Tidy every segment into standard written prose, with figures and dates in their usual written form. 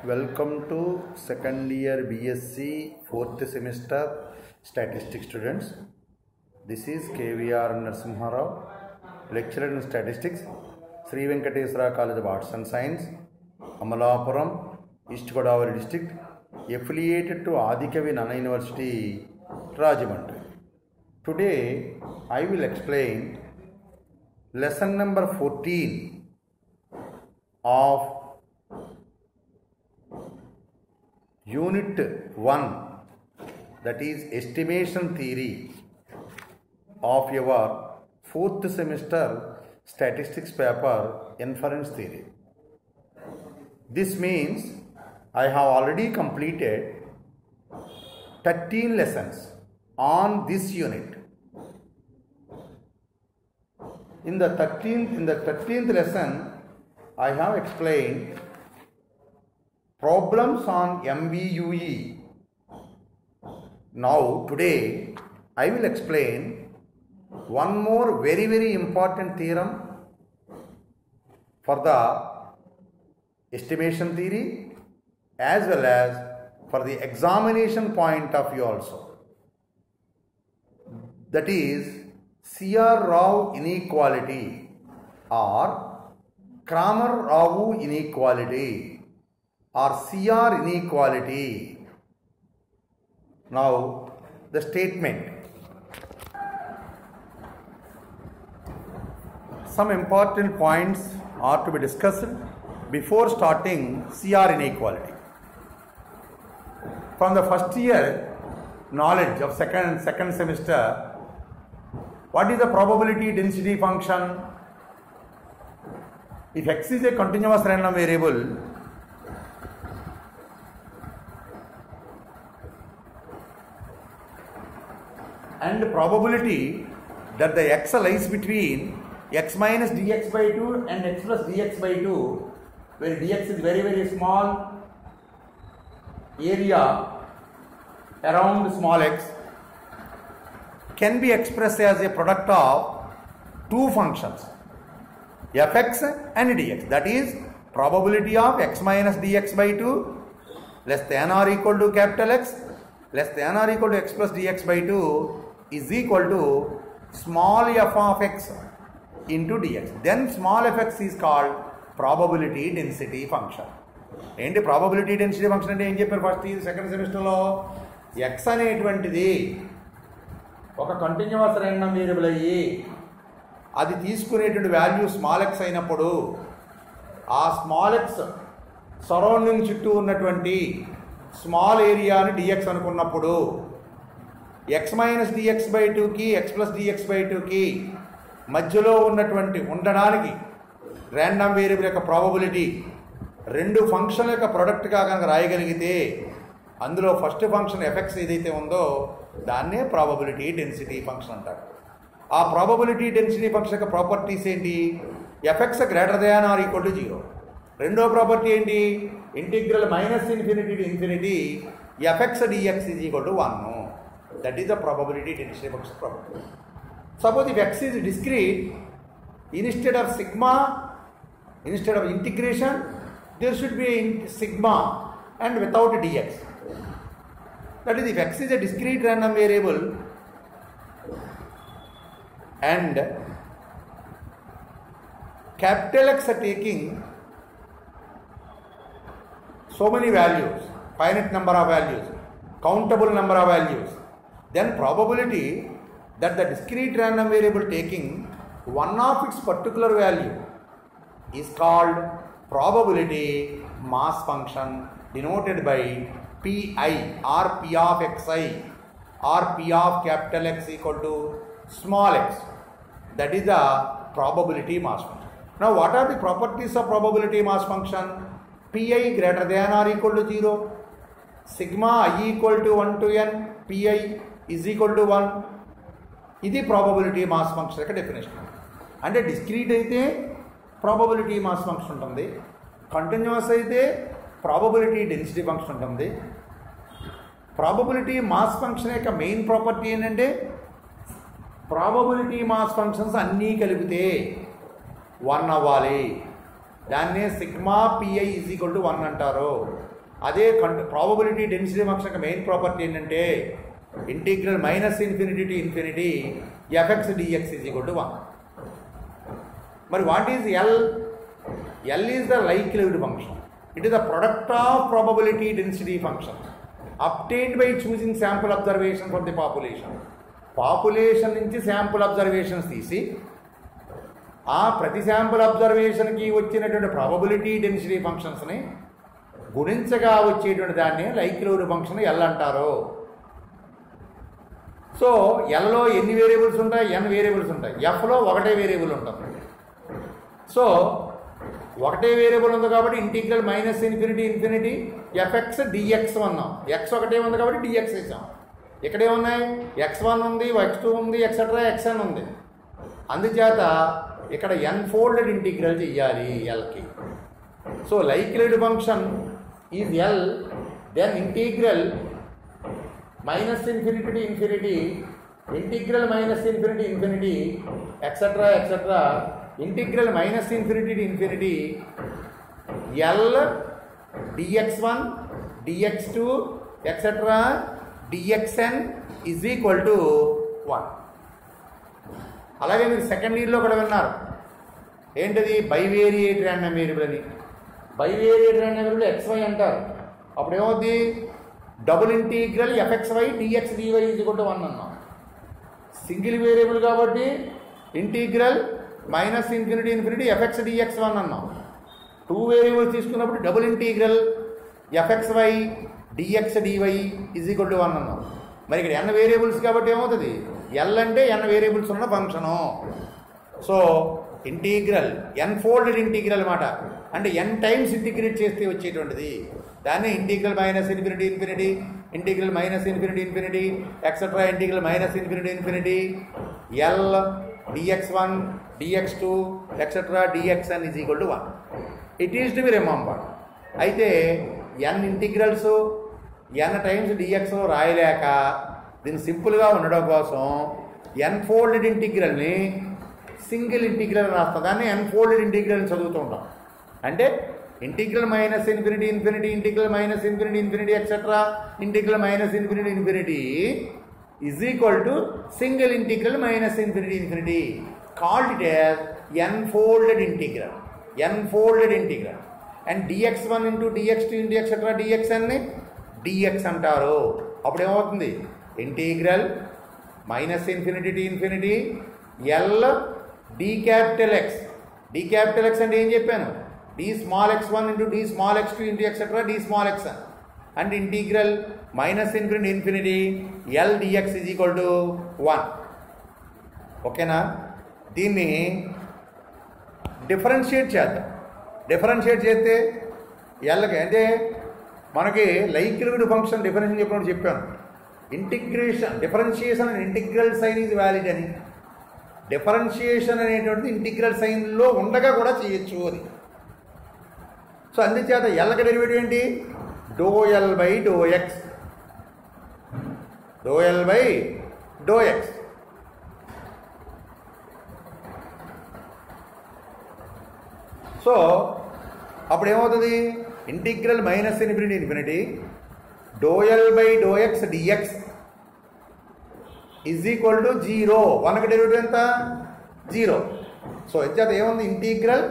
Welcome to second year BSc 4th semester statistics students. This is KVR Narasimha Rao, lecturer in statistics, Sri Venkateswara College of Arts and Science, Amalapuram, East Godavari district, affiliated to Adikavi Nana University, Rajahmundry. Today I will explain lesson number 14 of Unit 1, that is estimation theory of your 4th semester statistics paper, inference theory. This means I have already completed 13 lessons on this unit. In the 13th lesson, I have explained problems on MVUE. Now today I will explain one more very important theorem for the estimation theory as well as for the examination point of view also. That is CR-Rao inequality or Cramer-Rao inequality or CR inequality. Now the statement. Some important points are to be discussed before starting CR inequality. From the first year knowledge of second semester, what is the probability density function? If x is a continuous random variable, and the probability that the x lies between x minus dx by 2 and x plus dx by 2, where dx is very small area around small x, can be expressed as a product of two functions, fx and dx. That is, probability of x minus dx by 2 less than or equal to capital X less than or equal to x plus dx by 2 is equal to small f of x into dx. Then small fx is called probability density function. And probability density function ante em chepparu first year second semester lo x అనేటువంటిది ఒక continuous random variable అయ్యి అది తీసుకునేటువంటి value small x అయినప్పుడు ఆ small x surrounding చుట్టూ ఉన్నటువంటి small ఏరియాని dx అనుకున్నప్పుడు x మైనస్ dx బై 2కి x ప్లస్ dx బై 2కి మధ్యలో ఉండడానికి ర్యాండమ్ వేరియబుల్ యొక్క ప్రాబబిలిటీ రెండు ఫంక్షన్ల యొక్క ప్రొడక్ట్గా కనుక రాయగలిగితే అందులో ఫస్ట్ ఫంక్షన్ fx ఏదైతే ఉందో దాన్నే ప్రాబబిలిటీ డెన్సిటీ ఫంక్షన్ అంటారు. ఆ ప్రాబబిలిటీ డెన్సిటీ ఫంక్షన్ యొక్క ప్రాపర్టీస్ ఏంటి? fx greater than or equal to 0. రెండో ప్రాపర్టీ ఏంటి? Integral minus infinity to infinity fx dx is equal to 1. That is the probability density function property. Suppose if x is discrete, instead of sigma, instead of integration, there should be sigma and without dx. That is, if x is a discrete random variable and capital X are taking so many values, finite number of values, countable number of values, then probability that the discrete random variable taking one of its particular value is called probability mass function, denoted by pi or p of xi or p of capital X equal to small x. That is the probability mass function. Now what are the properties of probability mass function? Pi greater than or equal to 0, sigma I equal to 1 to n, pi is equal to 1. ఇది probability mass function యొక్క definition. అంటే discrete అయితే probability mass function ఉంటుంది, continuous అయితే probability density function ఉంటుంది. Probability mass function యొక్క main property ఏంటంటే probability mass functions అన్నీ కలిపితే 1 అవ్వాలి. దాన్నే sigma p i is equal to 1 అంటారు. అదే ప్రాబబిలిటీ డెన్సిటీ ఫంక్షన్ యొక్క మెయిన్ ప్రాపర్టీ ఏంటంటే integral minus infinity to infinity f x d x is equal to 1. మరి what is L? L is the likelihood function. It is the product of probability density function obtained by choosing sample observation from the population. Population నుంచి sample observations తీసి ఆ ప్రతి sample అబ్జర్వేషన్కి వచ్చినటువంటి probability density ఫంక్షన్స్ని గుణించగా వచ్చేటువంటి దాన్ని likelihood function L అంటారు. So yellow ఎన్ని variables ఉంటాయి? ఎన్ వేరియబుల్స్ ఉంటాయి. ఎఫ్లో ఒకటే వేరియబుల్ ఉంటుంది. సో ఒకటే వేరియబుల్ ఉంది కాబట్టి integral minus infinity infinity f x d x అన్నాం. ఎక్స్ ఒకటే ఉంది కాబట్టి డిఎక్స్ వేసాం. ఇక్కడే ఉన్నాయి x1 ఉంది, x2 ఉంది, ఎక్సెట్రా xn ఉంది. అందుచేత ఇక్కడ n ఫోల్డెడ్ ఇంటిగ్రల్ చెయ్యాలి ఎల్కి. So likelihood function is L, then integral minus infinity to infinity integral minus infinity infinity etcetera etcetera integral minus infinity to infinity L dx1 dx2 etcetera dxn is equal to 1. అలాగే మీరు second ఇయర్లో కూడా విన్నారు ఏంటది? Bivariate random variable అని. Bivariate random variable xy అంటారు. అప్పుడు ఏమవుద్ది? Double integral fxy dx dy is equal to 1 అన్నాం. సింగిల్ వేరియబుల్ కాబట్టి integral minus infinity infinity f x d x 1 అన్నాం. 2 వేరియబుల్స్ తీసుకున్నప్పుడు double integral f x y d x d y is equal to 1 అన్నాం. మరి ఇక్కడ n వేరియబుల్స్ కాబట్టి ఏమవుతుంది? ఎల్ అంటే n వేరియబుల్స్ ఉన్న function. So integral n folded integral అన్నమాట. అంటే n టైమ్స్ ఇంటిగ్రేట్ చేస్తే వచ్చేటువంటిది దాన్ని integral minus infinity infinity integral minus infinity infinity etcetera integral minus infinity infinity L dx1 dx2 etcetera dxn is equal to 1. It is to be remembered. అయితే n integrals n times dx రాయలేక దీన్ని సింపుల్గా ఉండడం కోసం n folded ఇంటిగ్రల్ని single integral రాస్తాం. దాన్ని n folded integral చదువుతూ ఉంటాం. అంటే integral minus infinity infinity integral minus infinity infinity etcetera integral minus infinity infinity is equal to single integral minus infinity infinity, called it as n-folded integral. n-folded integral. And dx1 into dx2 into etc. dxn ని dx అంటారు. అప్పుడు ఏమవుతుంది? Integral minus infinity to infinity L D capital X. D capital X అంటే ఏం చెప్పాను? D small x1 into d small x2 into etc. d small xn. And integral minus infinity infinity L dx is equal to 1. ఓకేనా? దీన్ని differentiate చేద్దాం. Differentiate చేస్తే ఎల్కి అంటే మనకి likelihood function differentiation చెప్పినప్పుడు చెప్పాను. Integration differentiation and integral sign is valid అని. Differentiation అనేటువంటిది ఇంటిగ్రల్ సైన్లో ఉండగా కూడా చేయొచ్చు అని. సో అందుచేత ఎల్కి డెరివేటివ్ ఏంటి? Dou L by do X. Dou L by do X. So అప్పుడు ఏమవుతుంది? Integral minus infinity infinity dou L by do X DX is equal to 0. 1కి డెరివేటివ్ ఎంత? 0. సో ఇంచేత ఏముంది? ఇంటిగ్రల్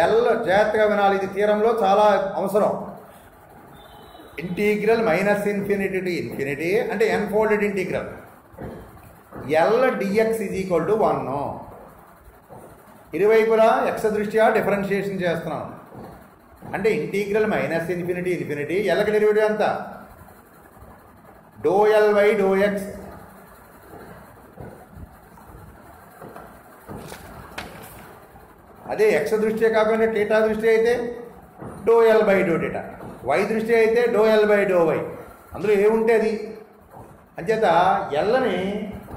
ఎల్ జాగ్రత్తగా వినాలి, ఇది థియరంలో చాలా అవసరం. Integral minus infinity to infinity అంటే n folded integral L dx is equal to 1. ఇరువైపులా x దృష్ట్యా డిఫరెన్షియేషన్ చేస్తున్నాం. అంటే ఇంటిగ్రల్ మైనస్ ఇన్ఫినిటీ ఇన్ఫినిటీ ఎల్కి డెరివేటివ్ ఎంత? డో ఎల్ బై డో ఎక్స్ అదే x దృష్ట్యా కాకుండా టీటా దృష్టి అయితే డో L by do theta, y దృష్టి అయితే డో ఎల్ బై డో వై. అందులో ఏముంటే అది. అంచేత ఎల్ని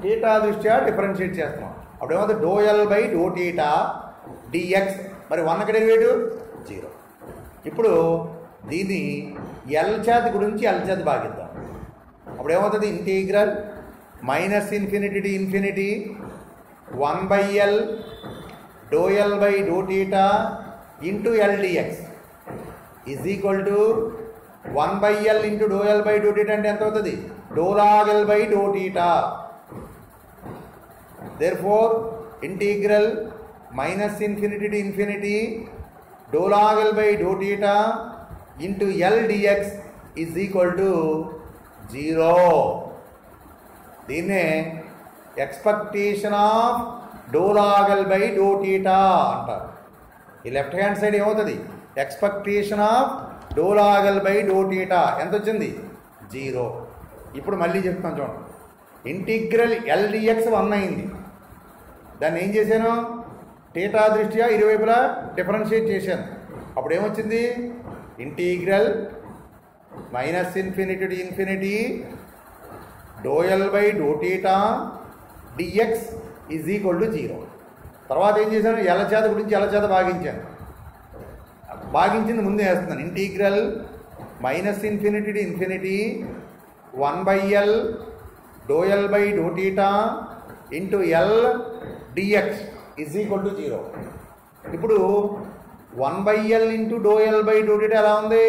టీటా దృష్ట్యా డిఫరెన్షియేట్ చేస్తున్నాం. అప్పుడు ఏమవుతుంది? Dou L by do theta DX. మరి 1కి డెరివేటివ్ 0. ఇప్పుడు దీన్ని ఎల్ చేతి గురించి ఎల్ చేతి భాగిద్దాం. అప్పుడు ఏమవుతుంది? Integral minus infinity to infinity 1/L dou L by do theta into L dx is equal to 1/L into dou L by dou theta అంటే ఎంత అవుతుంది? Dou log L by dou theta. Therefore integral minus infinity to infinity dou log L by dou theta into L dx is equal to 0. దీన్నే expectation of dou log L by dou theta అంటారు. ఈ left hand side ఏమవుతుంది? Expectation of dou log L by dou theta ఎంత వచ్చింది? 0. ఇప్పుడు మళ్ళీ చెప్తాను చూడండి. ఇంటిగ్రల్ L dx 1 అయింది. దాన్ని ఏం చేశాను? థీటా దృష్ట్యా ఇరువైపులా డిఫరెన్షియేట్ చేశాను. అప్పుడు ఏమొచ్చింది? Integral minus infinity to infinity dou L by dou theta dx is equal to 0. తర్వాత ఏం చేశాను? ఎల చేత గురించి ఎల చేత భాగించాను. భాగించింది ముందే వేస్తున్నాను. Integral minus infinity to infinity 1/L dou L by dou theta into L dx is equal to 0. ఇప్పుడు 1/L into dou L by dou theta ఎలా ఉంది?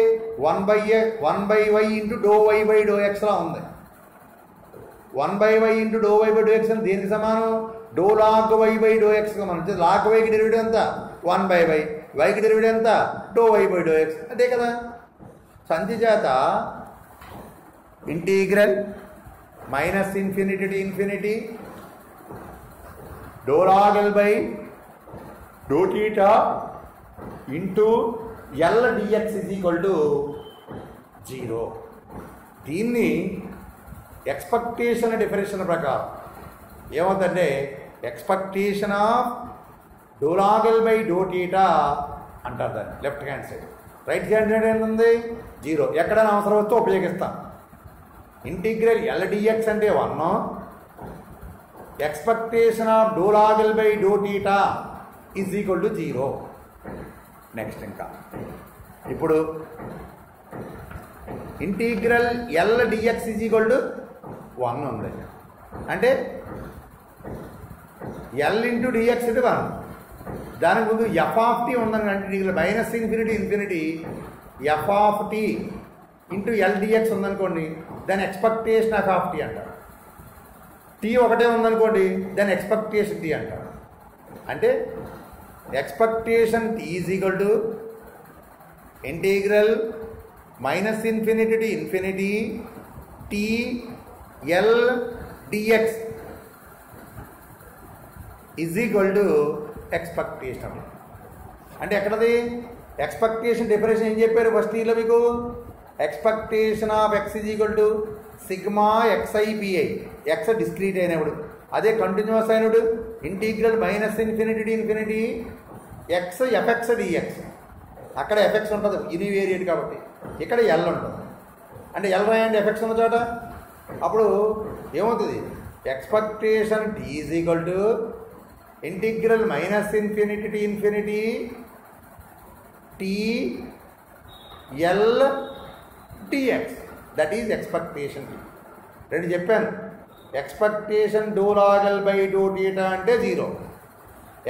1/y into dou y by dou x లా ఉంది. 1/y into dou y by dou x అని దేనికి సమానం? dou log y by dou x సమానం. log y కి derivative ఎంత? 1/y. y కి డెరివేటివ్ ఎంత? dou y by dou x. అదే కదా. సంచిచేత integral minus infinity to infinity dou log L by dou theta into L dx is equal to 0. దీన్ని expectation definition ప్రకారం ఏమవుతుందంటే expectation of dou log L by dou theta అంటారు దాన్ని left hand side. Right hand side ఏంటుంది? 0. ఎక్కడైనా అవసరం వస్తే ఉపయోగిస్తాం. ఇంటిగ్రల్ L dx అంటే 1, expectation of dou log L by dou theta is equal to 0. Next ఇంకా ఇప్పుడు integral L dx is equal to 1 ఉంది. అంటే L into dx ఇది 1. దానికి ముందు ఎఫ్ ఆఫ్ టీ ఉందని అంటే minus infinity infinity F of T into L DX ఉందనుకోండి, దాని ఎక్స్పెక్టేషన్ ఎఫ్ ఆఫ్ టీ అంటారు. టీ ఒకటే ఉందనుకోండి, దాని ఎక్స్పెక్టేషన్ టీ అంటారు. అంటే expectation T is equal to integral minus infinity to infinity T L dx is equal to expectation. అంటే ఎక్కడది ఎక్స్పెక్టేషన్ డెఫినేషన్ ఏం చెప్పారు ఫస్ట్ ఇయర్లో మీకు? Expectation of X is equal to sigma XI BI. X discrete అయినప్పుడు, అదే continuous అయినప్పుడు integral minus infinity to infinity X FX DX. అక్కడ ఎఫెక్స్ ఉంటుంది యూనివేరియేట్ కాబట్టి, ఇక్కడ ఎల్ ఉంటుంది. అంటే ఎల్ రాయండి ఎఫెక్స్ ఉన్న చోట. అప్పుడు ఏమవుతుంది? Expectation T is equal to integral minus infinity to infinity T L d x. That is expectation T. రెండు చెప్పాను. ఎక్స్పెక్టేషన్ డో log L by do theta అంటే 0.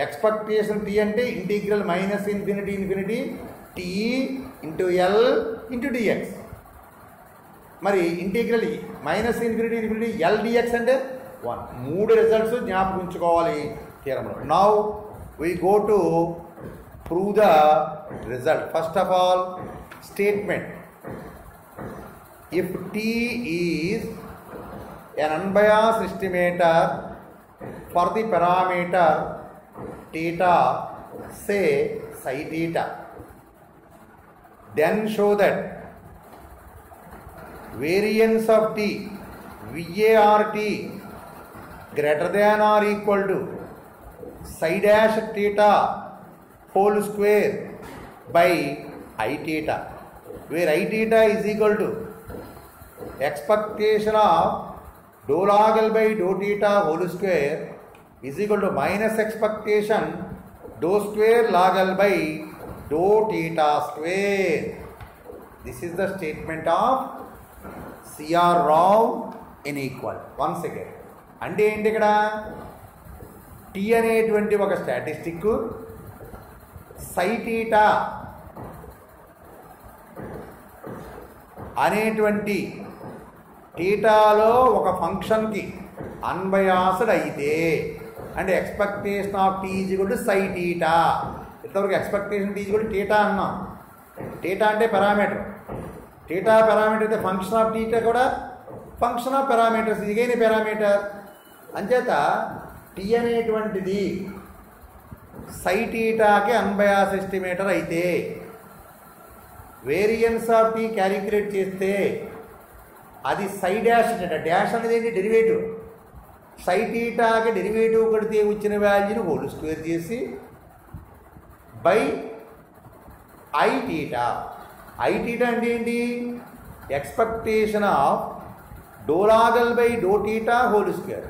ఎక్స్పెక్టేషన్ టీ అంటే integral minus infinity infinity T into L into d x. మరి integral minus infinity infinity L d x అంటే 1. 3 results జ్ఞాపకం ఉంచుకోవాలి థియరంలో. Now we go to prove the result. First of all statement. If T is an unbiased estimator for the parameter theta, say psi theta, then show that variance of T, VART, greater than or equal to psi dash theta whole square by I theta, where I theta is equal to expectation of dou log L by dou theta whole square is equal to minus expectation dou square log L by dou theta square. This is the statement of C.R. Rao inequal. Once again, అంటే ఏంటి ఇక్కడ? T అనేటువంటి ఒక statistic psi theta అనేటువంటి టీటాలో ఒక ఫంక్షన్కి unbiased అయితే అంటే expectation of T is equal to psi theta. ఇంతవరకు expectation T is equal to theta అన్నాం. టీటా అంటే పారామీటర్. టీటా పారామీటర్ అయితే ఫంక్షన్ ఆఫ్ టీటా కూడా ఫంక్షన్ ఆఫ్ పారామీటర్స్ ఇదిగైన పారామీటర్. అంచేత టీ అనేటువంటిది సై టీటాకి అన్బయాస్ ఎస్టిమేటర్ అయితే వేరియన్స్ ఆఫ్ టీ క్యాలిక్యులేట్ చేస్తే అది సై డాష్ టీటా. డాష్ అనేది ఏంటి? డెరివేటివ్. సై టీటాకి డెరివేటివ్ కొడితే వచ్చిన వాల్యూని హోల్ స్క్వేర్ చేసి by I theta. I theta అంటే ఏంటి? ఎక్స్పెక్టేషన్ ఆఫ్ డో log L by do theta whole square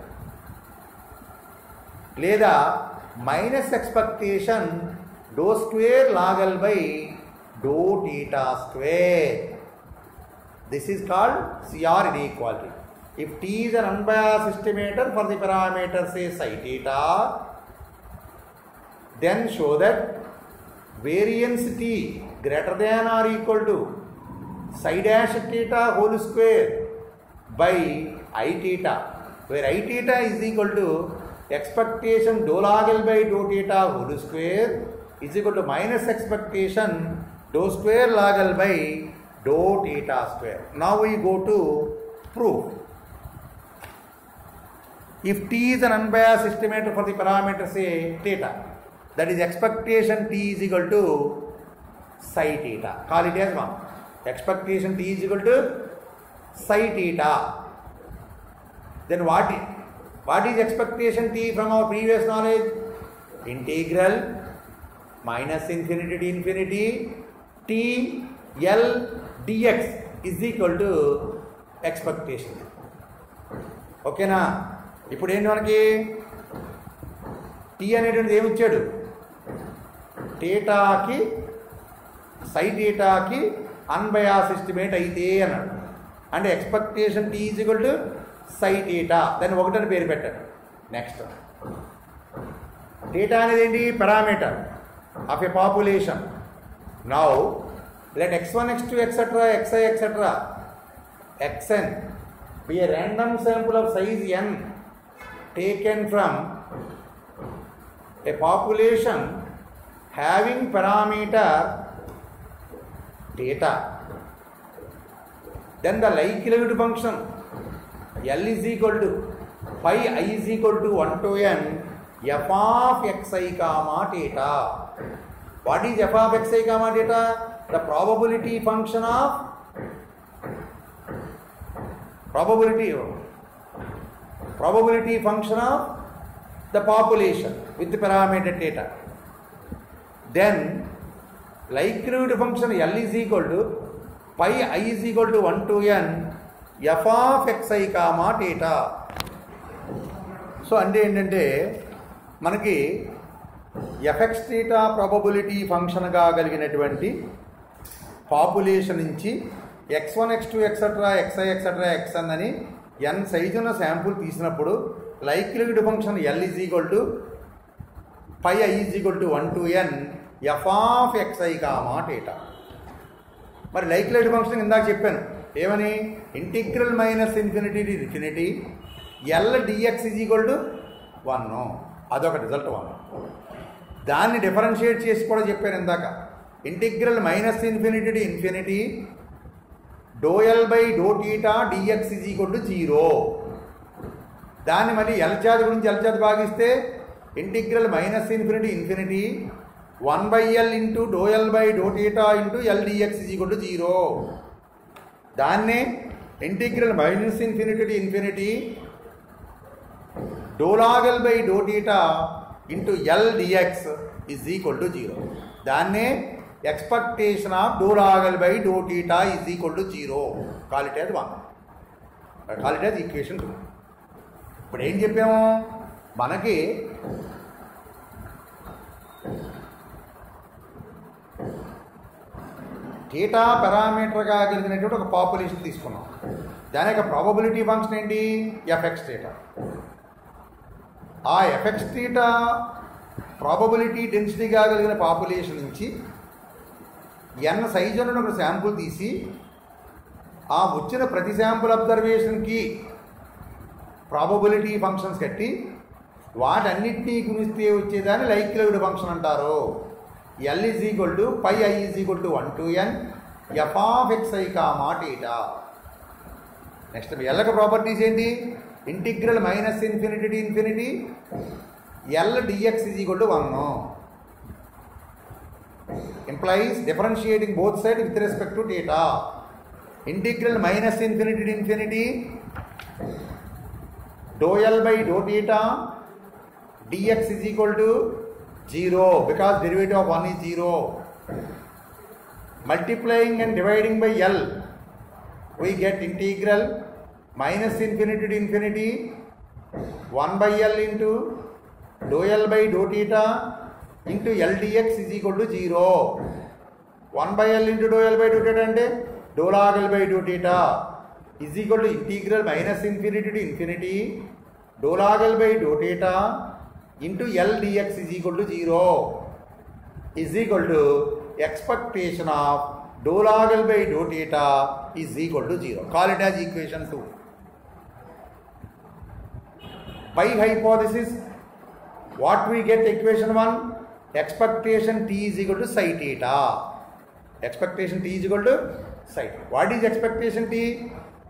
లేదా మైనస్ ఎక్స్పెక్టేషన్ డో square log L by do theta square. This is called CR inequality. If T is an unbiased estimator for the parameter say psi theta, then show that variance T greater than or equal to psi dash theta whole square by I theta, where I theta is equal to expectation dou log L by dou theta whole square is equal to minus expectation dou square log L by dou theta square. Now we go to proof. If T is an unbiased estimator for the parameter say theta, that is expectation T is equal to psi theta. Call it as one. Expectation T is equal to psi theta. Then what is expectation T from our previous knowledge? Integral minus infinity to infinity T L dx is equal to expectation. ఓకేనా? ఇప్పుడు ఏంటి మనకి tea అనేటువంటిది ఏమి ఇచ్చాడు? టీటాకి సై టీటాకి unbiased estimate అయితే అన్నాడు. అంటే expectation T is equal to psi theta. దాన్ని ఒకటని పేరు పెట్టాడు. నెక్స్ట్ టీటా అనేది ఏంటి? Parameter of a population. Now let x1, x2, etc., xi, etc., xn be a random sample of size n taken from a population having parameter theta. Then the likelihood function L is equal to pi I is equal to 1 to n f of xi comma theta. What is f of xi comma theta? The probability function of probability function of the population with the parameter theta. Then likelihood function L is equal to pi I is equal to 1 to n f of xi comma theta. So అంటే ఏంటంటే మనకి FX theta probability ఫంక్షన్గా కలిగినటువంటి population నుంచి x1, x2, etcetera xi, etcetera xn అని n size ఉన్న sample తీసినప్పుడు likelihood function L is equal to pi I is equal to 1 to n f of xi comma theta. మరి likelihood function ఇందాక చెప్పాను ఏమని? Integral minus infinity to infinity L dx is equal to 1. అదొక result 1. దాన్ని differentiate చేసి కూడా చెప్పాను ఇందాక. Integral minus infinity to infinity dou L by do theta DX is equal to 0. దాన్ని మళ్ళీ ఎల్ చేత గురించి ఎల్ చేత భాగిస్తే integral minus infinity infinity 1 by L into dou L by do theta into L dx is equal to 0. దాన్నే integral minus infinity to infinity dou log L by do theta into L dx is equal to 0. దాన్నే expectation of do log L by do theta is equal to 0. Call it as 1. Call it as equation 2. ఇప్పుడు ఏం చెప్పాము? మనకి theta పారామీటర్గా కలిగినటువంటి ఒక population తీసుకున్నాం. దాని యొక్క ప్రాబబిలిటీ ఫంక్షన్ ఏంటి? FX theta. ఆ ఎఫ్ఎక్స్ థీటా ప్రాబబిలిటీ డెన్సిటీగా కలిగిన పాపులేషన్ నుంచి n సైజు ఉన్న ఒక శాంపుల్ తీసి ఆ వచ్చిన ప్రతి శాంపుల్ అబ్జర్వేషన్కి ప్రాబబిలిటీ ఫంక్షన్స్ కట్టి వాటన్నిటినీ గుణిస్తే వచ్చేదాన్ని లైక్లీహుడ్ ఫంక్షన్ అంటారు. L is equal to pi i is equal to 1 to n f of x i comma theta. Next ఎల్కి ప్రాపర్టీస్ ఏంటి? Integral minus infinity to infinity L dx is equal to 1 implies differentiating both sides with respect to theta. Integral minus infinity to infinity dou L by dou theta dx is equal to 0 because derivative of 1 is 0. Multiplying and dividing by L we get integral minus infinity to infinity 1 by L into dou L by dou theta into L dx is equal to 0. 1 by L into dou L by dou theta అంటే dou log L by dou theta is equal to integral minus infinity to infinity dou log L by dou theta into L dx is equal to 0 is equal to expectation of dou log L by dou theta is equal to 0. Call it as equation 2. By hypothesis, what we get equation 1? Expectation t is equal to psi theta. Expectation t is equal to psi. What is expectation t?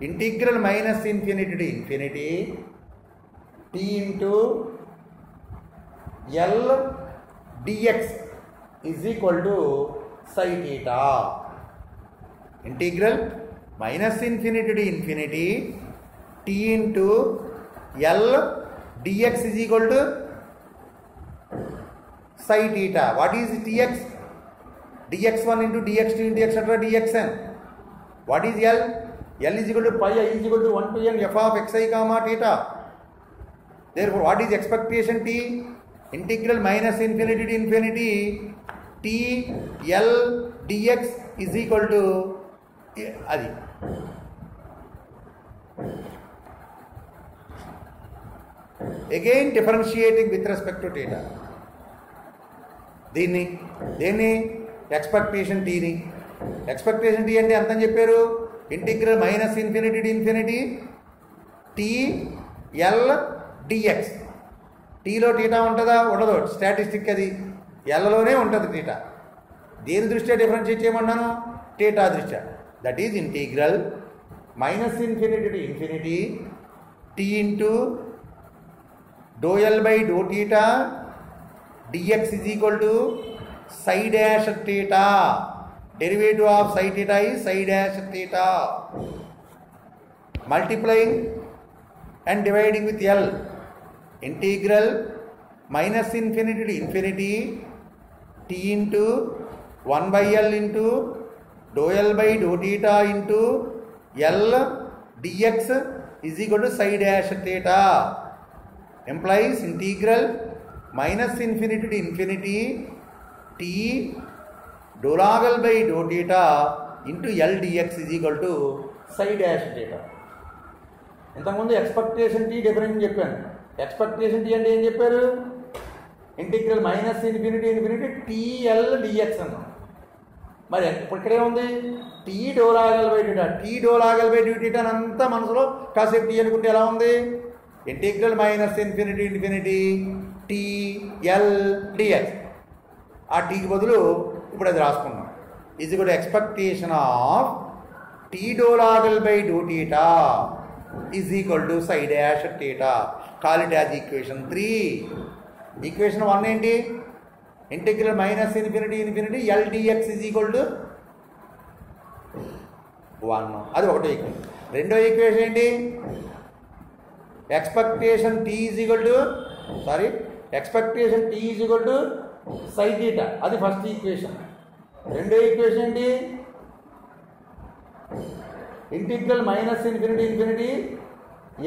Integral minus infinity to infinity t into L dx is equal to psi theta. Integral minus infinity to infinity t into L dx is equal to psi theta. What is dx? dx1 into dx2 into etc. dxn. What is L? L is equal to pi I is equal to 1 to n f of xi comma theta. Therefore, what is expectation t? Integral minus infinity to infinity t L dx is equal to adi. Again differentiating with respect to theta. దీన్ని expectation టీని expectation T అంటే ఎంత అని చెప్పారు? Integral minus infinity to infinity T L DX. టీలో theta ఉంటుందా? ఉండదు. Statistic అది ఎల్లోనే ఉంటుంది టీటా. దేని దృష్ట్యా డిఫరెన్షియేట్ చేయమన్నాను? టీటా దృష్ట్యా. That is integral minus infinity to infinity T into dou L by do theta dx is equal to psi dash theta. Derivative of psi theta is psi dash theta. Multiplying and dividing with L. Integral minus infinity to infinity t into 1 by L into dou L by dou theta into L dx is equal to psi dash theta. Implies integral minus infinity to infinity t dou log L by dou theta into L dx is equal to psi dash theta. ఇంతకుముందు expectation T difference చెప్పాను. Expectation T అంటే ఏం చెప్పారు? Integral minus infinity infinity TL DX అన్నాం. మరి ఇప్పుడు ఇక్కడే ఉంది T dou log L by dou theta. T dou log L by dou theta అంతా మనసులో కాసేపు టీ అనుకుంటే ఎలా ఉంది? Integral minus infinity infinity T L DX. ఆ టీకి బదులు ఇప్పుడు అది రాసుకున్నాం. ఇది కూడా expectation of T dou log L by dou theta is equal to psi dash theta. Call it as equation 3. Equation 1 ఏంటి? Integral minus infinity infinity L DX is equal to 1. అది ఒకటో ఈక్వేషన్. రెండో ఈక్వేషన్ ఏంటి? Expectation T is equal to expectation t is equal to psi theta. అది first equation. రెండో equation ఏంటి? Integral minus infinity infinity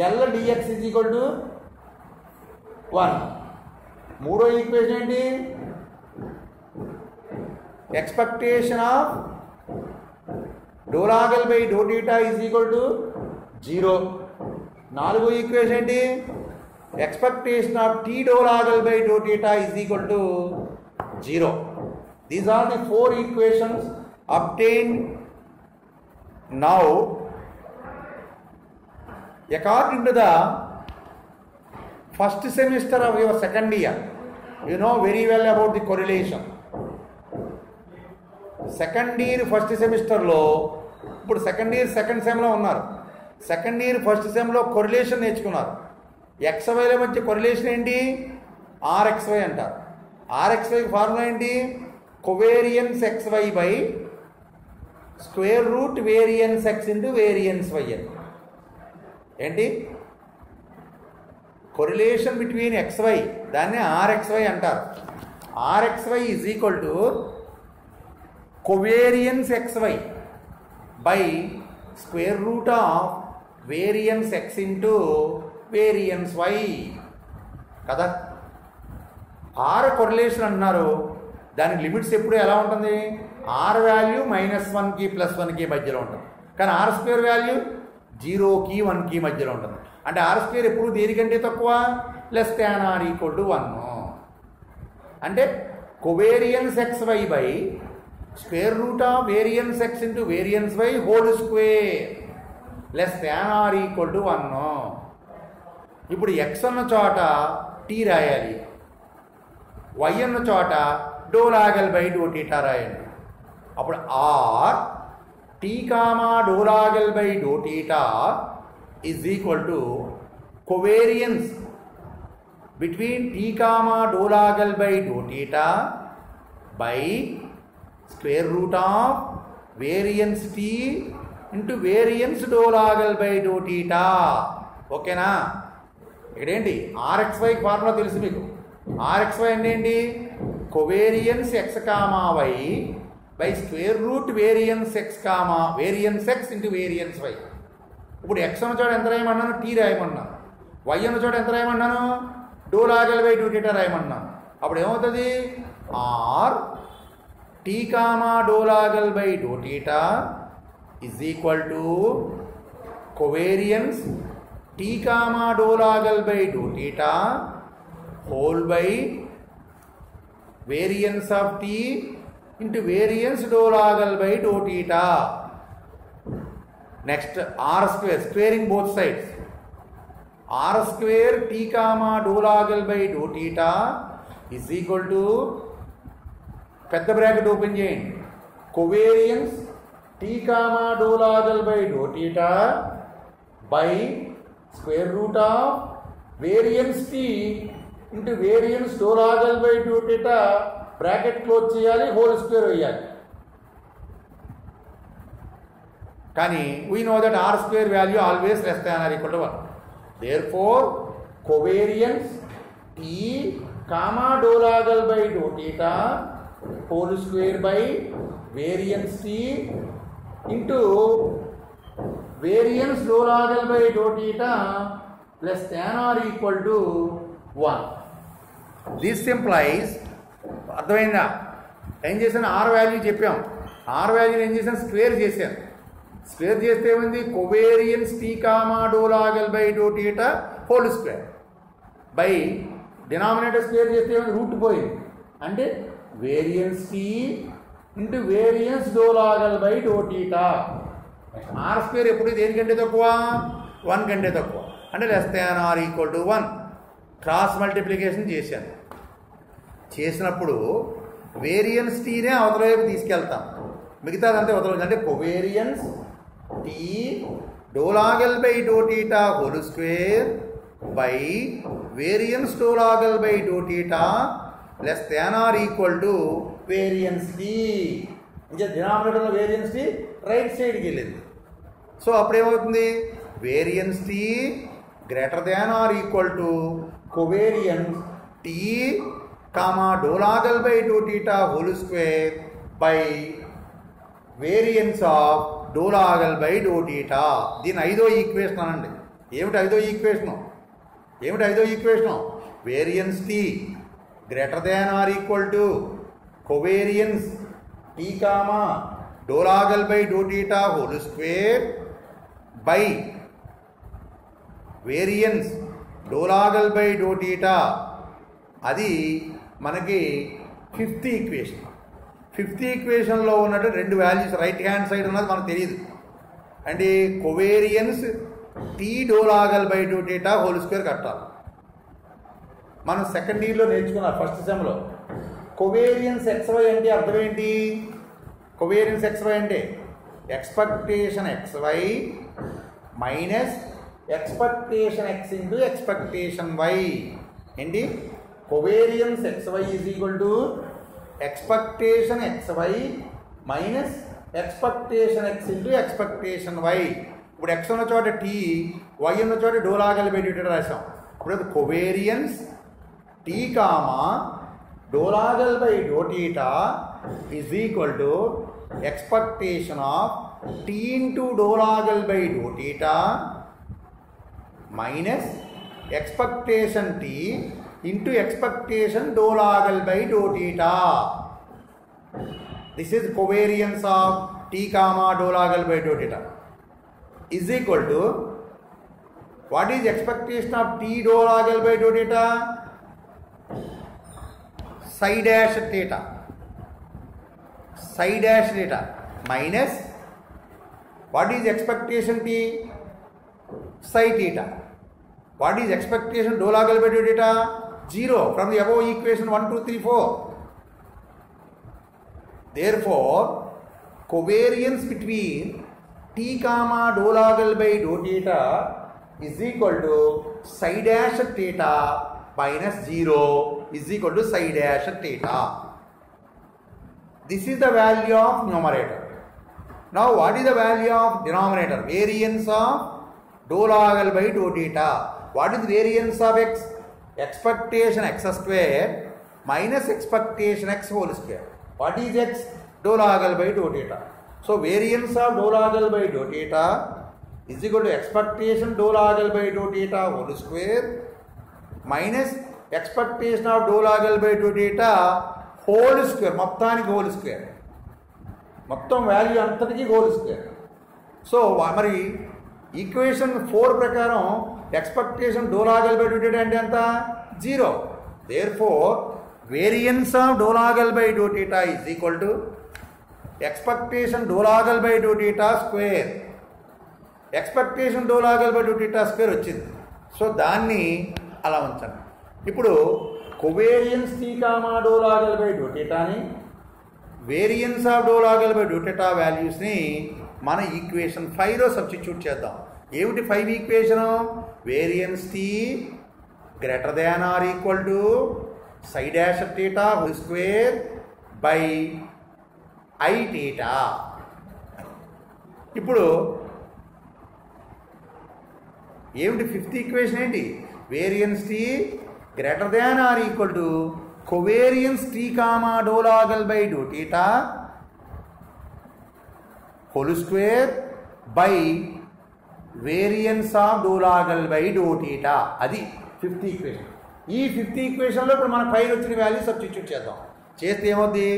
L dx is equal to 1. మూడో equation ఏంటి? Expectation of dou log L by dou theta is equal to 0. నాలుగో equation ఏంటి? expectation of t dou log L by dou theta is equal to 0. These are the 4 equations obtained now according to the first semester of your second year, you know very well about the correlation. Second year first సెమిస్టర్లో, ఇప్పుడు second year second సెమ్లో ఉన్నారు, second year first సెమ్లో correlation నేర్చుకున్నారు. ఎక్స్వైల మధ్య correlation ఏంటి? RXY అంటారు. R x y formula ఏంటి? Covariance x y by square root variance X into variance y అని. ఏంటి? కొరిలేషన్ బిట్వీన్ ఎక్స్వై, దాన్ని ఆర్ఎక్స్వై అంటారు. R x y is equal to covariance xy by square root of variance x into variance y కదా. Are correlation అంటున్నారు, దానికి limits ఎప్పుడు ఎలా ఉంటుంది? ఆర్ వాల్యూ -1కి +1కి మధ్యలో ఉంటుంది, కానీ ఆర్ స్క్వేర్ వాల్యూ 0కి 1కి మధ్యలో ఉంటుంది. అంటే ఆర్ స్క్వేర్ ఎప్పుడు దేనికంటే తక్కువ? <= 1. అంటే covariance xy by square root of variance X into variance Y whole square <=1. ఇప్పుడు ఎక్స్ అన్న చోట టీ రాయాలి, వై అన్న చోట ∂λ/∂θ రాయండి. అప్పుడు r T comma ∂λ/∂θ is equal to covariance between T comma ∂λ/∂θ by square root of variance T into variance ∂λ/∂θ. ఓకేనా? ఇక్కడేంటి? RXY formula తెలుసు మీకు. ఆర్ఎక్స్వై అంటే ఏంటి? Covariance x comma y by square root variance x comma variance X into variance y. ఇప్పుడు x అన్న చోట ఎంత రాయమన్నాను? Tea రాయమన్నాను. Why అన్న చోట ఎంత రాయమన్నాను? ∂λ/∂θ రాయమన్నాను. అప్పుడు ఏమవుతుంది? R T comma ∂λ/∂θ is equal to covariance T comma ∂λ/∂θ whole by variance of T into variance ∂λ/∂θ. Next r square, squaring both sides. R square T comma ∂λ/∂θ is equal to, పెద్ద bracket open చేయండి, covariance T comma ∂λ/∂θ by square root of variance T into variance ∂λ/∂θ bracket close చేయాలి, whole square వేయాలి. కానీ we know that r square value always <=1. Therefore కొవేరియన్స్ T comma ∂λ/∂θ whole square by variance T into variance ∂λ/∂θ <=1. This implies, అర్థమైందా? ఏం చేశాను? Are value చెప్పాం. Are వాల్యూని ఏం చేశాను? స్క్వేర్ చేశాను. స్క్వేర్ చేస్తే ఏమైంది? Covariance T comma ∂λ/∂θ whole square by denominator square చేస్తే ఏమైంది? రూట్ పోయింది. అంటే variance T into variance ∂λ/∂θ. R square ఎప్పుడు దేనికంటే తక్కువ? 1 కంటే తక్కువ. అంటే <=1. క్రాస్ మల్టిప్లికేషన్ చేశాను. చేసినప్పుడు వేరియన్స్ టీనే అవతల వైపు తీసుకెళ్తాం, మిగతాదంటే అవతల. అంటే covariance T ∂λ/∂θ whole square by variance ∂λ/∂θ variance T. ఇంకా డినామినేటర్లో వేరియన్స్ టీ రైట్ సైడ్కి వెళ్ళింది. సో అప్పుడు ఏమవుతుంది? Variance T > covariance T comma ∂λ/∂θ whole square by variance of ∂λ/∂θ. దీని 5వ ఈక్వేషన్ అనండి. ఏమిటి 5వ equation? Variance T > covariance T comma ∂λ/∂θ whole square by variance ∂λ/∂θ. అది మనకి 5th ఈక్వేషన్. 5th ఈక్వేషన్లో ఉన్నట్టు 2 వాల్యూస్ రైట్ హ్యాండ్ సైడ్ ఉన్నది మనకు తెలియదు. అంటే covariance tea డోలాగల్ by 2 θ whole square కట్టాలి. మనం సెకండ్ ఇయర్లో నేర్చుకున్నాం ఫస్ట్ సెమ్లో. కోవేరియన్స్ XY అంటే అర్థం ఏంటి? కోవేరియన్స్ XY అంటే expectation XY minus expectation X into expectation Y. ఏంటి? Covariance XY is equal to expectation XY minus expectation X into expectation Y. ఇప్పుడు X ఉన్న చోట T, Y ఉన్న చోట డోలాగల్ బై 2 θ రాసాం. ఇప్పుడు కోవేరియన్స్ T కామా డోలాగల్ by 2 θ is equal to expectation of T into డోలాగల్ by 2 θ minus expectation T into expectation డోలాగల్ by 2 θ. This is covariance of T comma డోలాగల్ by 2 θ is equal to what is expectation of T dolagal by 2 θ? Psi dash theta. Psi dash theta minus what is expectation T? Psi theta. What is expectation dolagal by 2 θ? 0 from the above equation 1, 2, 3, 4. Therefore, covariance between T comma dolagal by 2 θ is equal to psi dash theta minus 0 is equal to psi dash theta. This is the value of numerator. Now what is the value of denominator? Variance of dolagal by 2 θ. What is variance of X? Expectation X square minus expectation X whole square. What is X? Dolagal by 2 θ. So variance of dolagal by 2 θ is equal to expectation dolagal by 2 θ whole square minus expectation of dolagal by 2 θ whole square. మొత్తానికి whole square. మొత్తం value అంతటికి whole square. So మరి equation 4 ప్రకారం expectation డోలాగల్ by 2 θ అంటే ఎంత? 0. Therefore variance of dolagal by 2 θ is equal to expectation dolagal by 2 θ square. expectation dolagal by 2 θ square వచ్చింది. So దాన్ని అలా ఉంచండి. ఇప్పుడు కోవేరియన్స్ T కామా డోలాగల్ బై 2 θని వేరియన్స్ ఆఫ్ డోలాగల్ బై 2 θ వాల్యూస్ని మన ఈక్వేషన్ 5లో సబ్స్టిట్యూట్ చేద్దాం. ఏమిటి 5 equation? Variance T greater than or equal to psi dash theta whole square by I theta. ఇప్పుడు ఏమిటి 5th ఈక్వేషన్ ఏంటి? Variance T greater than or equal to covariance T comma డోలాగల్ by 2 θ whole square by variance of డోలాగల్ by 2 θ. అది 5th equation. ఈ 5th ఈక్వేషన్లో ఇప్పుడు మన పైన వచ్చిన వాల్యూ సబ్స్టిట్యూట్ చేద్దాం. చేస్తే ఏమవుద్ది?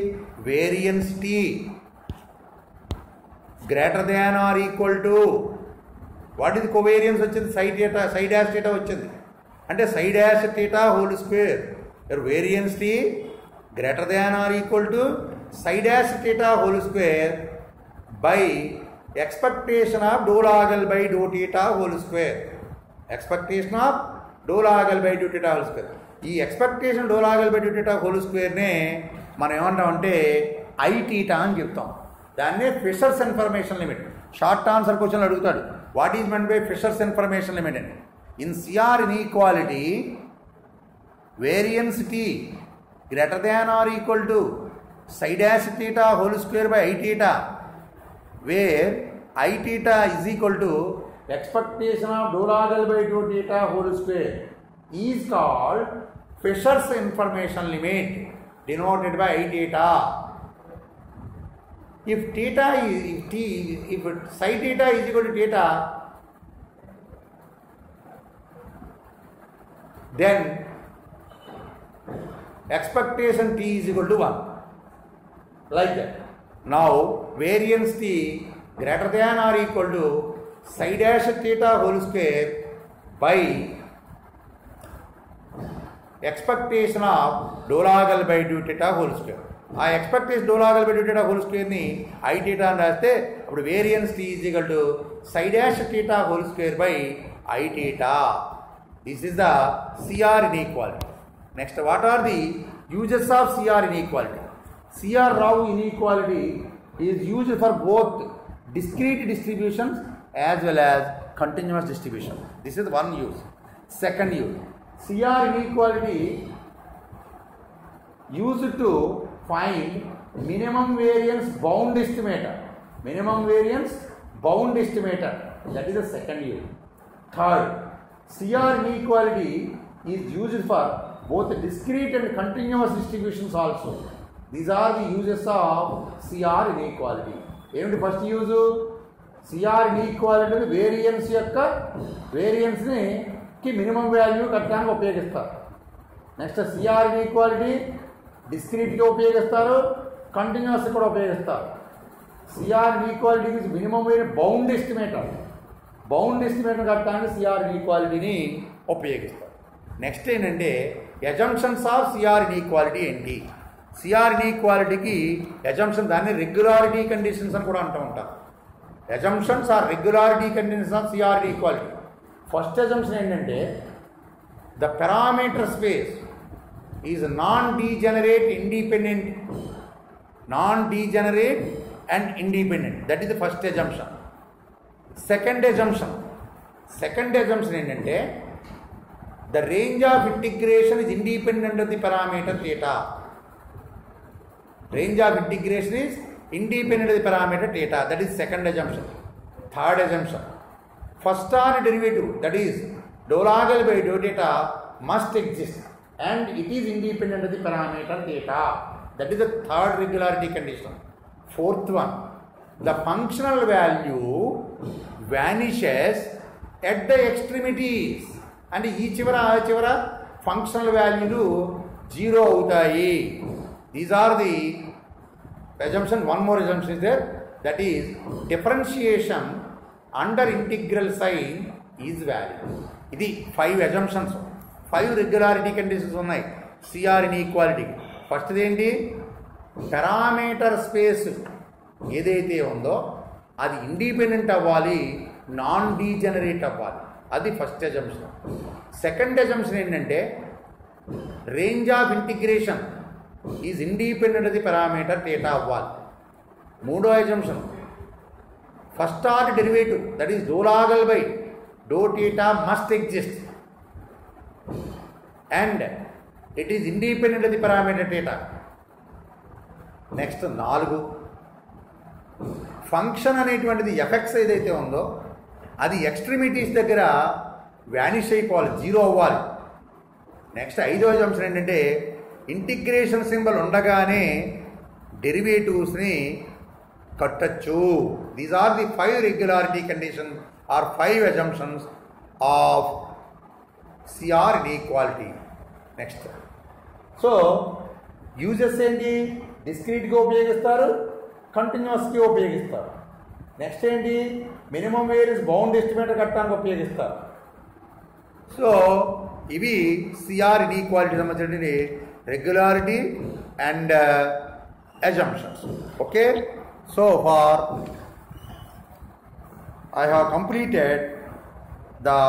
Variance T greater than or equal to what ఇది కోవేరియన్స్ వచ్చింది? సై డాష్ θ వచ్చింది. అంటే psi dash θ whole square. Variance T greater than or equal to psi dash θ whole square by expectation of డోలాగల్ by 2 θ whole square. Expectation of డోలాగల్ by 2 θ whole square. ఈ expectation డోలాగల్ by 2 θ whole స్క్వేర్నే మనం ఏమంటామంటే I θ అని చెప్తాం. దాన్నే fissures information limit. Short answer క్వశ్చన్లు అడుగుతాడు. What is meant by Fisher's information limit అని. In CR inequality variance T greater than or equal to psi dash θ whole square by I θ where I θ is equal to expectation of dolagal by 2 θ whole square is called Fisher's information limit denoted by I θ. If theta is if psi theta is equal to theta, then expectation T is equal to 1. Like that. Now variance T greater than or equal to psi dash theta whole square by expectation of dolagal by 2 theta whole square. ఆ expectation డోలాగల్ by 2 θ whole స్క్వేర్ని I θ అని రాస్తే అప్పుడు variance T is equal to psi dash theta whole square by I theta. This is the CR inequality. Next, what are the uses of CR inequality? CR Rao inequality is used for both discrete distributions as well as continuous distribution. This is one use. Second use, CR inequality used to find minimum variance bound estimator. Minimum variance bound estimator. That is the second use. Third, CR inequality is used for both discrete and continuous distributions also. These are the uses of CR inequality. ఏమిటి first use? CR inequality variance యొక్క వేరియన్స్ని కి minimum value కట్టడానికి ఉపయోగిస్తారు. Next CR inequality డిస్క్రీట్గా ఉపయోగిస్తారు, continuous కూడా ఉపయోగిస్తారు. CR inequality is minimum variance bound estimator. Bound estimator కట్టడానికి CR inequalityని ఉపయోగిస్తారు. నెక్స్ట్ ఏంటంటే అజంప్షన్స్ ఆఫ్ CR inequality ఏంటి? CR inequalityకి అజంప్షన్, దాన్ని రెగ్యులారిటీ కండిషన్స్ అని కూడా అంటూ ఉంటారు. Assumptions are regularity conditions of CR inequality. First assumption ఏంటంటే the parameter space is non degenerate and independent. That is the first assumption. Second assumption ఏంటంటే the range of integration is independent of the parameter theta. Range of integration is independent of the parameter theta. That is second assumption. Third assumption, first order derivative that is dou log L by dou theta must exist and it is independent of the parameter theta. That is the third regularity condition. Fourth one, the functional value vanishes at the extremities and ఈ చివర functional value 0 అవుతాయి. These are the assumption. One more assumption is there, that is differentiation under integral sign is valid. ఇది 5 assumptions, 5 regularity conditions ఉన్నాయి CR inequality. First ఏంటి? Parameter space ఏదైతే ఉందో అది independent అవ్వాలి, నాన్ డీజనరేట్ అవ్వాలి. అది ఫస్ట్ అజంప్షన్. సెకండ్ అజంప్షన్ ఏంటంటే range of integration is independent of the parameter theta అవ్వాలి. మూడో assumption, first order derivative that is dou log L by dou theta must exist and it is independent of the parameter theta. Next 4, function అనేటువంటిది effects ఏదైతే ఉందో అది extremities దగ్గర vanish అయిపోవాలి, 0 అవ్వాలి. Next 5వ అంశం ఏంటంటే ఇంటిగ్రేషన్ సింబల్ ఉండగానే డెరివేటివ్స్ని కట్టచ్చు. These are the 5 regularity condition are 5 assumptions of CR inequality. Next, so uses ఏంటి? డిస్క్రీట్గా ఉపయోగిస్తారు, కంటిన్యూస్గా ఉపయోగిస్తారు. నెక్స్ట్ ఏంటి? మినిమం వేరియన్స్ బౌండ్ ఎస్టిమేటర్ కట్టడానికి ఉపయోగిస్తారు. సో ఇవి CR inequality సంబంధించిన regularity and assumptions. Okay, so far I have completed the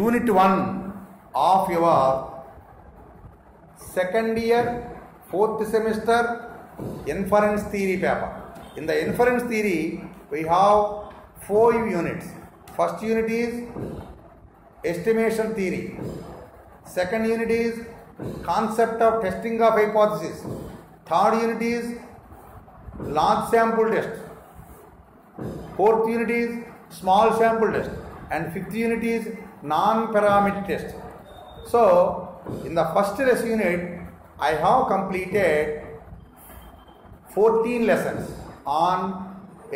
unit 1 of your second year 4th semester inference theory paper. In the inference theory we have 4 units. First unit is estimation theory. Second unit is concept of testing of hypothesis. Third unit is large sample test. Fourth unit is small sample test and fifth unit is non-parameter test. So in the first unit I have completed 14 lessons on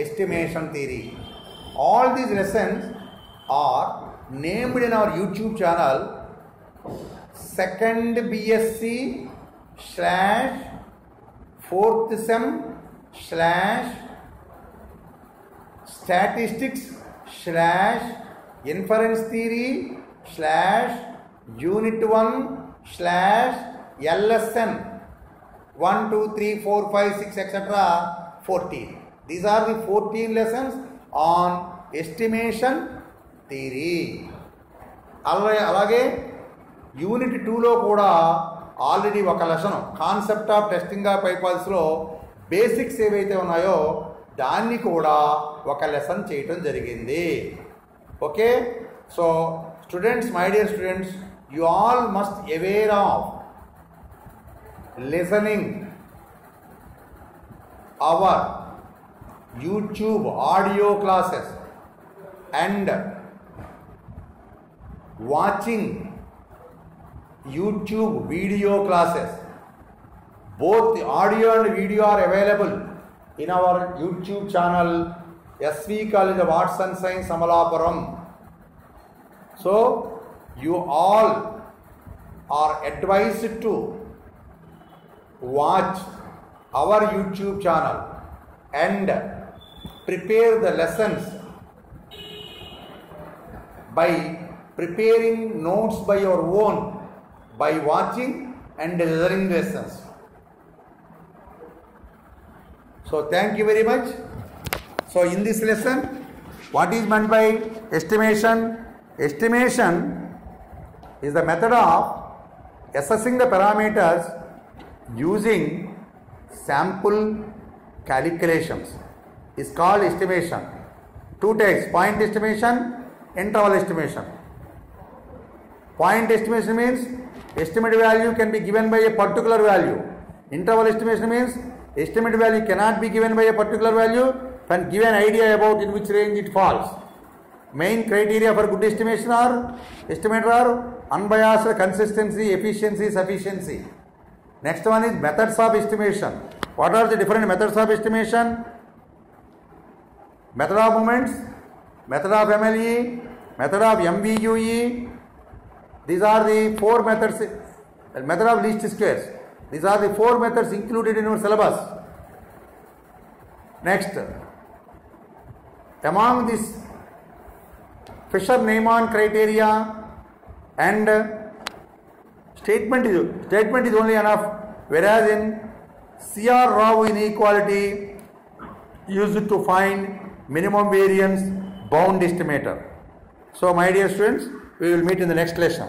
estimation theory. All these lessons are named in our YouTube channel second BSc / 4th sem statistics / inference theory / unit 1 / LSN 1 2 3 4 5 6 etc. 14. These are the 14 lessons on estimation theory. అలాగే unit 2లో కూడా already ఒక lesson concept of testing of హైపోథెసిస్లో basics ఏవైతే ఉన్నాయో దాన్ని కూడా ఒక లెసన్ చేయటం జరిగింది. Okay, so students, my dear students, you all must aware of listening our YouTube audio classes and watching YouTube video classes. Both the audio and video are available in our YouTube channel SV College of Arts and Science Amalapuram. So you all are advised to watch our YouTube channel and prepare the lessons by preparing notes by your own, by watching and listening lessons. So thank you very much. So in this lesson, what is meant by estimation? Estimation is the method of assessing the parameters using sample calculations is called estimation. Two types: point estimation, interval estimation. Point estimation means estimated value can be given by a particular value. Interval estimation means estimated value cannot be given by a particular value and give an idea about in which range it falls. Main criteria for good estimation estimator are unbiased, consistency, efficiency, sufficiency. Next one is methods of estimation. What are the different methods of estimation? Method of moments, method of MLE, method of MVUE. These are the 4 methods. Method of least squares. These are the 4 methods included in your syllabus. Next, among this Fisher-Neyman criteria and statement is only enough, whereas in CR-Rao inequality used to find minimum variance bound estimator. So my dear students, we will meet in the next lesson.